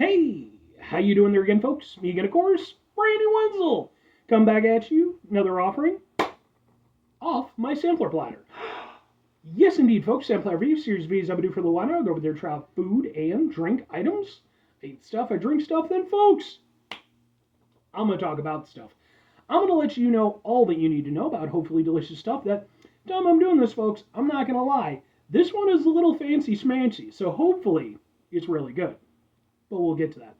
Hey, how you doing there again, folks? Me again, of course, Brandon Wenzel. Come back at you, another offering off my sampler platter. Yes, indeed, folks, sampler review series of videos I've been doing for a little while now. I go over there, try out food and drink items. I eat stuff, I drink stuff, then, folks, I'm going to talk about stuff. I'm going to let you know all that you need to know about hopefully delicious stuff that, time I'm doing this, folks, I'm not going to lie. This one is a little fancy smancy, so hopefully it's really good. But we'll get to that.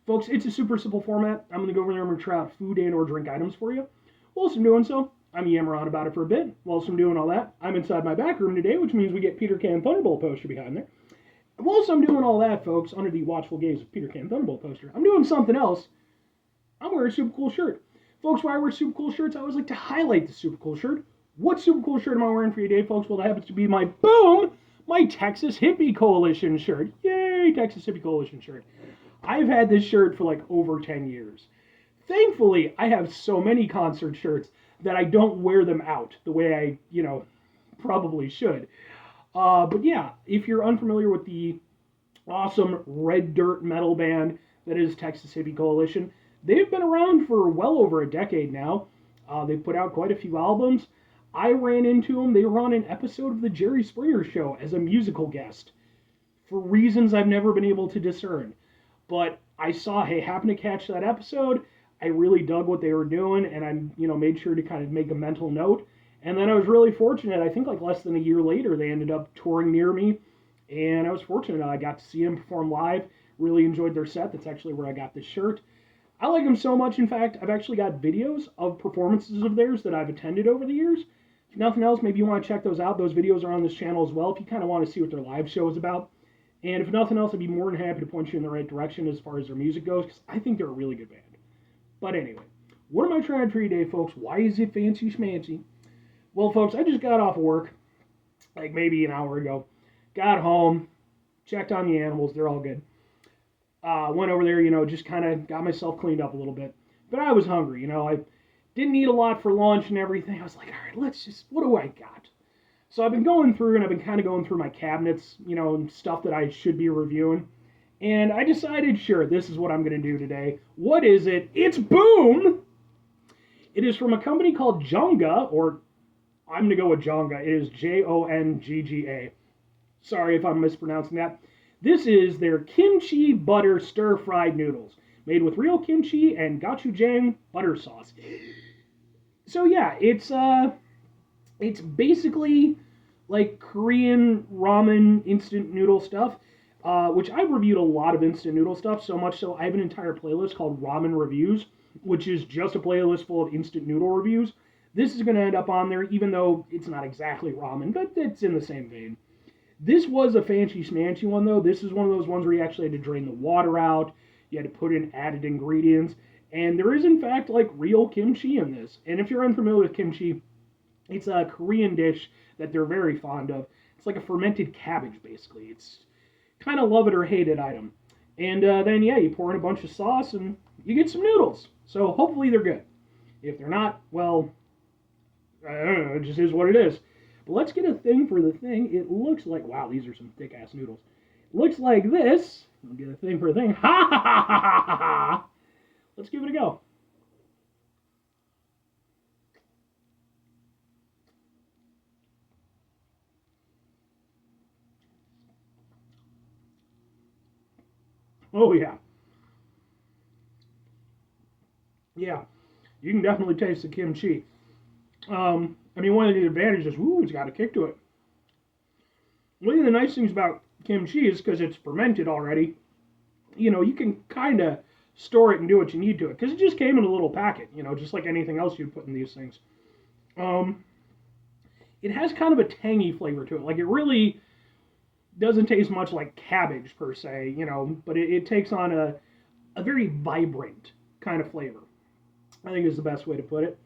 Folks, it's a super simple format. I'm going to go over there and I'm going to try out food and or drink items for you. Whilst I'm doing so, I'm yammer on about it for a bit. Whilst I'm doing all that, I'm inside my back room today, which means we get Peter Can Thunderbolt poster behind there. Whilst I'm doing all that, folks, under the watchful gaze of Peter Can Thunderbolt poster, I'm doing something else. I'm wearing a super cool shirt. Folks, why I wear super cool shirts, I always like to highlight the super cool shirt. What super cool shirt am I wearing for you today, folks? Well, that happens to be my Texas Hippie Coalition shirt. Yay, Texas Hippie Coalition shirt. I've had this shirt for like over 10 years. Thankfully, I have so many concert shirts that I don't wear them out the way I, probably should. But yeah, if you're unfamiliar with the awesome red dirt metal band that is Texas Hippie Coalition, they've been around for well over a decade now. They've put out quite a few albums. I ran into them. They were on an episode of the Jerry Springer Show as a musical guest for reasons I've never been able to discern. But I happened to catch that episode. I really dug what they were doing, and I, made sure to kind of make a mental note. And then I was really fortunate. I think like less than a year later, they ended up touring near me, and I was fortunate. I got to see them perform live. Really enjoyed their set. That's actually where I got this shirt. I like them so much. In fact, I've actually got videos of performances of theirs that I've attended over the years. If nothing else, maybe you want to check those out. Those videos are on this channel as well if you kind of want to see what their live show is about. And if nothing else, I'd be more than happy to point you in the right direction as far as their music goes, because I think they're a really good band. But anyway, what am I trying for you today, folks? Why is it fancy schmancy? Well, folks, I just got off of work, like maybe an hour ago. Got home, checked on the animals, they're all good. Went over there, just kind of got myself cleaned up a little bit. But I was hungry, I didn't eat a lot for lunch and everything. I was like, all right, what do I got? So I've been going through, and I've been kind of going through my cabinets, and stuff that I should be reviewing. And I decided, sure, this is what I'm going to do today. What is it? It's Boom! It is from a company called Jongga, or I'm going to go with Jongga. It is Jongga. Sorry if I'm mispronouncing that. This is their kimchi butter stir-fried noodles, made with real kimchi and gochujang butter sauce. So yeah, it's basically like Korean ramen instant noodle stuff, which I've reviewed a lot of instant noodle stuff, so much so I have an entire playlist called Ramen Reviews, which is just a playlist full of instant noodle reviews. This is going to end up on there, even though it's not exactly ramen, but it's in the same vein. This was a fancy smancy one, though. This is one of those ones where you actually had to drain the water out, you had to put in added ingredients, and there is, in fact, like real kimchi in this. And if you're unfamiliar with kimchi, it's a Korean dish that they're very fond of. It's like a fermented cabbage, basically. It's kind of love it or hate it item. And then, yeah, you pour in a bunch of sauce and you get some noodles. So hopefully they're good. If they're not, well, I don't know, it just is what it is. But let's get a thing for the thing. It looks like, wow, these are some thick-ass noodles. It looks like this. We'll get a thing for a thing. Ha ha ha ha ha ha! Let's give it a go. Oh, yeah. Yeah, you can definitely taste the kimchi. One of the advantages, it's got a kick to it. One of the nice things about kimchi is because it's fermented already, you can kind of store it and do what you need to it, because it just came in a little packet, just like anything else you'd put in these things. Um, it has kind of a tangy flavor to it. Like, it really doesn't taste much like cabbage per se, but it takes on a very vibrant kind of flavor, I think is the best way to put it.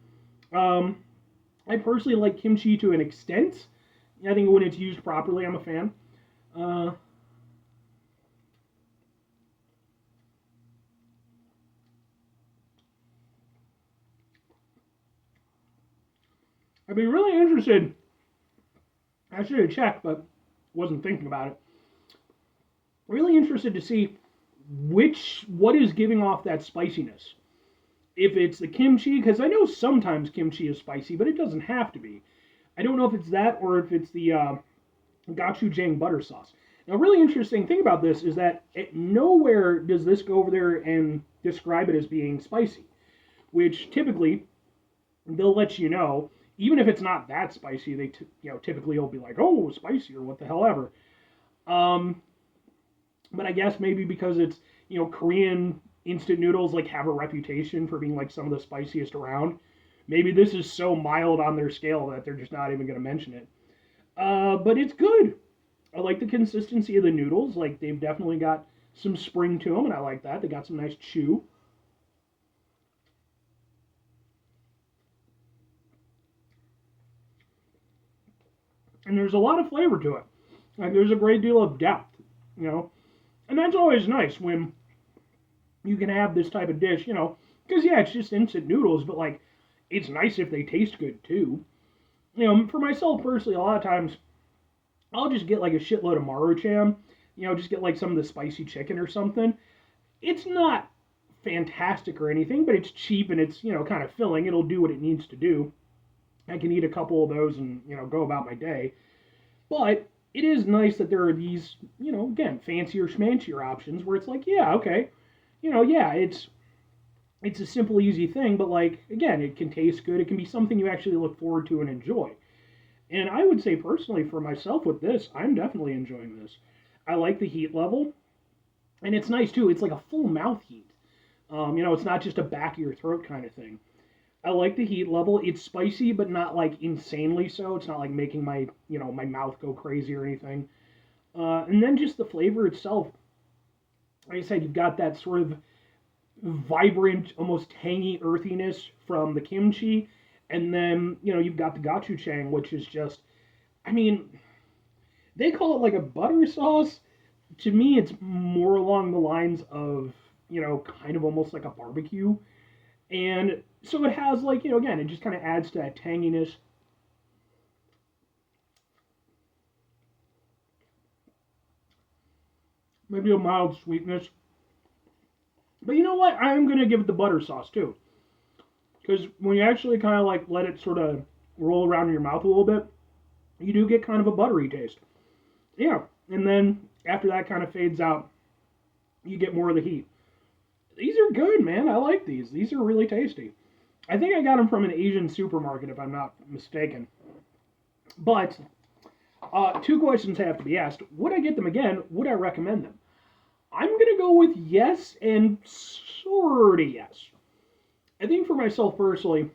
I personally like kimchi to an extent. I think when it's used properly, I'm a fan. Uh, I'd be really interested. I should have checked, but wasn't thinking about it. Really interested to see what is giving off that spiciness? If it's the kimchi, because I know sometimes kimchi is spicy, but it doesn't have to be. I don't know if it's that or if it's the gochujang butter sauce. Now, a really interesting thing about this is that nowhere does this go over there and describe it as being spicy, which typically they'll let you know, even if it's not that spicy. Typically will be like, oh, spicy or what the hell ever. Um, but I guess maybe because it's Korean instant noodles like have a reputation for being like some of the spiciest around. Maybe this is so mild on their scale that they're just not even going to mention it. But it's good. I like the consistency of the noodles. Like they've definitely got some spring to them, and I like that. They got some nice chew. And there's a lot of flavor to it. Like there's a great deal of depth, and that's always nice when you can have this type of dish, because yeah, it's just instant noodles, but like it's nice if they taste good too. For myself personally, a lot of times I'll just get like a shitload of maruchan, just get like some of the spicy chicken or something. It's not fantastic or anything, but it's cheap and it's, kind of filling. It'll do what it needs to do. I can eat a couple of those and, go about my day. But it is nice that there are these, again, fancier schmancier options where it's like, yeah, okay, yeah, it's a simple, easy thing, but like again, it can taste good. It can be something you actually look forward to and enjoy. And I would say personally for myself with this, I'm definitely enjoying this. I like the heat level, and it's nice too. It's like a full mouth heat. It's not just a back of your throat kind of thing. I like the heat level. It's spicy, but not like insanely so. It's not like making my mouth go crazy or anything. And then just the flavor itself. Like I said, you've got that sort of vibrant, almost tangy earthiness from the kimchi, and then you've got the gochujang, which is just, I mean, they call it like a butter sauce. To me, it's more along the lines of kind of almost like a barbecue, and so it has like again, it just kind of adds to that tanginess. Maybe a mild sweetness. But you know what? I'm going to give it the butter sauce too. Because when you actually kind of like let it sort of roll around in your mouth a little bit, you do get kind of a buttery taste. Yeah. And then after that kind of fades out, you get more of the heat. These are good, man. I like these. These are really tasty. I think I got them from an Asian supermarket, if I'm not mistaken. But two questions have to be asked. Would I get them again? Would I recommend them? I'm going to go with yes and sort of yes. I think for myself personally,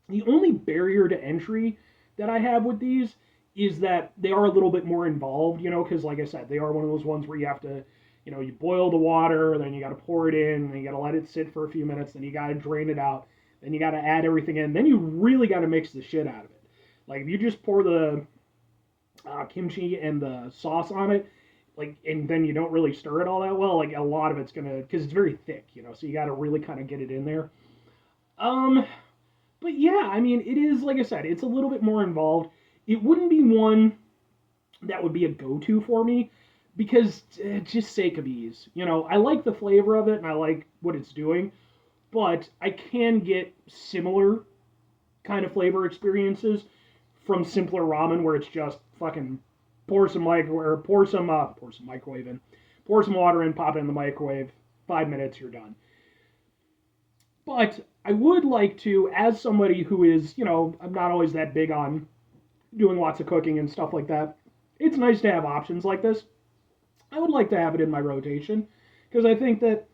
the only barrier to entry that I have with these is that they are a little bit more involved, because like I said, they are one of those ones where you have to, you boil the water, then you got to pour it in, then you got to let it sit for a few minutes, then you got to drain it out, then you got to add everything in, then you really got to mix the shit out of it. Like if you just pour the kimchi and the sauce on it, like, and then you don't really stir it all that well, like a lot of it's gonna, because it's very thick, so you got to really kind of get it in there. Um, but yeah, I mean, it is, like I said, it's a little bit more involved. It wouldn't be one that would be a go-to for me because just sake of ease. I like the flavor of it and I like what it's doing, but I can get similar kind of flavor experiences from simpler ramen where it's just fucking pour some microwave in, pour some water in, pop it in the microwave, 5 minutes, you're done. But I would like to, as somebody who is, I'm not always that big on doing lots of cooking and stuff like that. It's nice to have options like this. I would like to have it in my rotation because I think that,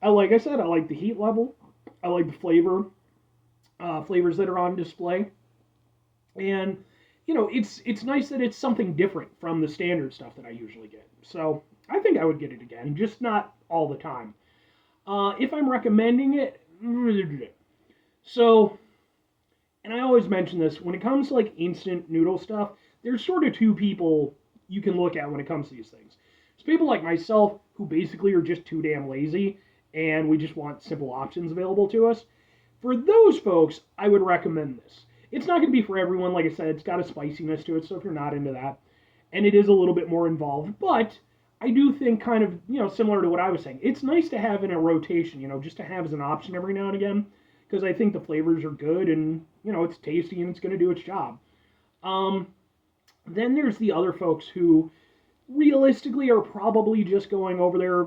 like I said, I like the heat level. I like the flavors that are on display. And, it's nice that it's something different from the standard stuff that I usually get. So I think I would get it again, just not all the time. If I'm recommending it, so, and I always mention this, when it comes to like instant noodle stuff, there's sort of two people you can look at when it comes to these things. It's people like myself who basically are just too damn lazy and we just want simple options available to us. For those folks, I would recommend this. It's not going to be for everyone. Like I said, it's got a spiciness to it, so if you're not into that, and it is a little bit more involved, but I do think kind of, similar to what I was saying, it's nice to have in a rotation, just to have as an option every now and again, because I think the flavors are good and, it's tasty and it's going to do its job. Um, then there's the other folks who realistically are probably just going over there,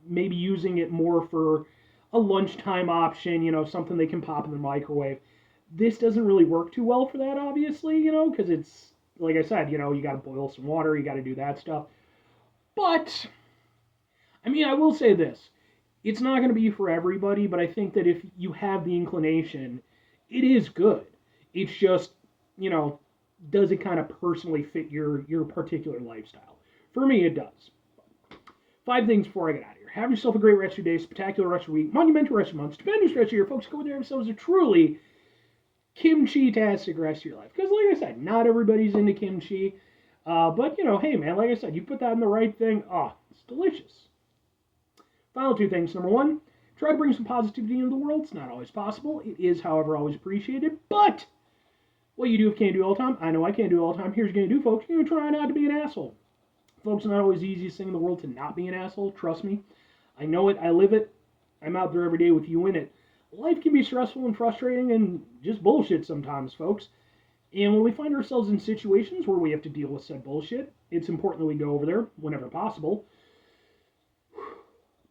maybe using it more for a lunchtime option, something they can pop in the microwave. This doesn't really work too well for that, obviously, because it's, like I said, you got to boil some water, you got to do that stuff. But, I mean, I will say this. It's not going to be for everybody, but I think that if you have the inclination, it is good. It's just, you know, does it kind of personally fit your particular lifestyle? For me, it does. 5 things before I get out of here. Have yourself a great rest of your day, spectacular rest of your week, monumental rest of your month, stupendous rest of your folks. Go over there and have yourselves a truly kimchi-tastic rest of your life. Because, like I said, not everybody's into kimchi. But, hey, man, like I said, you put that in the right thing. Oh, it's delicious. Final 2 things. Number 1, try to bring some positivity into the world. It's not always possible. It is, however, always appreciated. But what you do can't do all the time. I know I can't do it all the time. Here's what you're going to do, folks. You're going to try not to be an asshole. Folks, it's not always the easiest thing in the world to not be an asshole. Trust me. I know it. I live it. I'm out there every day with you in it. Life can be stressful and frustrating and just bullshit sometimes, folks. And when we find ourselves in situations where we have to deal with said bullshit, it's important that we go over there whenever possible.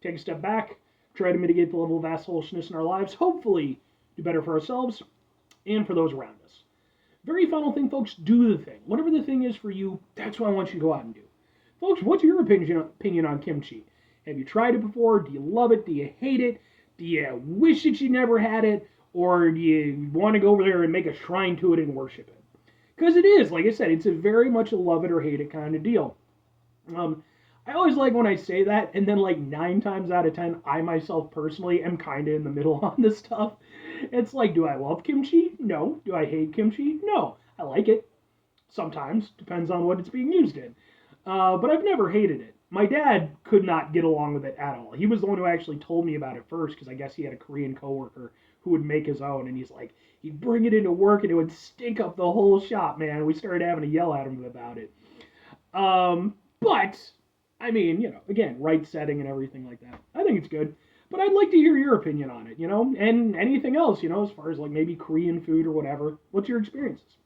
Take a step back, try to mitigate the level of assholishness in our lives, hopefully do better for ourselves and for those around us. Very final thing, folks, do the thing. Whatever the thing is for you, that's what I want you to go out and do. Folks, what's your opinion on kimchi? Have you tried it before? Do you love it? Do you hate it? Do you wish that you never had it? Or do you want to go over there and make a shrine to it and worship it? Because it is, like I said, it's a very much a love it or hate it kind of deal. I always like when I say that, and then like 9 times out of 10, I myself personally am kind of in the middle on this stuff. It's like, do I love kimchi? No. Do I hate kimchi? No. I like it. Sometimes. Depends on what it's being used in. But I've never hated it. My dad could not get along with it at all. He was the one who actually told me about it first, because I guess he had a Korean coworker who would make his own, and he's like, he'd bring it into work, and it would stink up the whole shop, man. We started having to yell at him about it. But, I mean, again, right setting and everything like that. I think it's good. But I'd like to hear your opinion on it, and anything else, as far as like maybe Korean food or whatever. What's your experiences?